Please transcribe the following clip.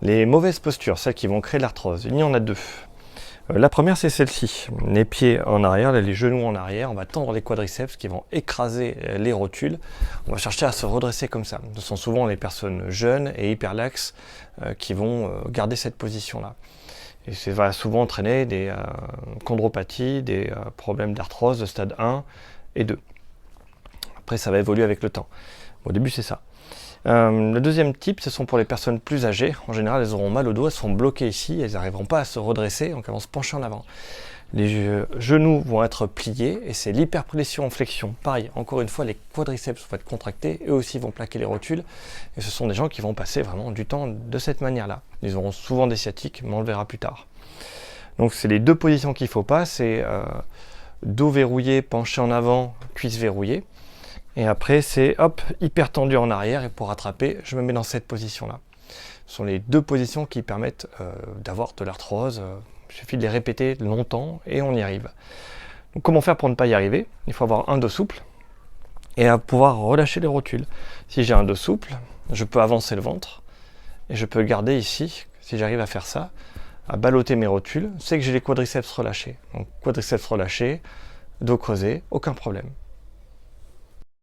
Les mauvaises postures, celles qui vont créer de l'arthrose, il y en a deux. La première, c'est celle-ci. Les pieds en arrière, les genoux en arrière, on va tendre les quadriceps qui vont écraser les rotules. On va chercher à se redresser comme ça. Ce sont souvent les personnes jeunes et hyperlaxes qui vont garder cette position-là. Et ça va souvent entraîner des chondropathies, des problèmes d'arthrose de stade 1 et 2. Après, ça va évoluer avec le temps. Au début, c'est ça. Le deuxième type, ce sont pour les personnes plus âgées. En général, elles auront mal au dos, elles seront bloquées ici, elles n'arriveront pas à se redresser, donc elles vont se pencher en avant. Les genoux vont être pliés et c'est l'hyperpression en flexion. Pareil, encore une fois, les quadriceps vont être contractés, eux aussi vont plaquer les rotules. Et ce sont des gens qui vont passer vraiment du temps de cette manière-là. Ils auront souvent des sciatiques, mais on le verra plus tard. Donc c'est les deux positions qu'il ne faut pas, c'est dos verrouillé, penché en avant, cuisse verrouillée. Et après, c'est hop, hyper tendu en arrière. Et pour rattraper, je me mets dans cette position-là. Ce sont les deux positions qui permettent d'avoir de l'arthrose. Il suffit de les répéter longtemps et on y arrive. Donc, comment faire pour ne pas y arriver? Il faut avoir un dos souple et à pouvoir relâcher les rotules. Si j'ai un dos souple, je peux avancer le ventre et je peux garder ici, si j'arrive à faire ça, à balloter mes rotules. C'est que j'ai les quadriceps relâchés. Donc, quadriceps relâchés, dos creusé, aucun problème.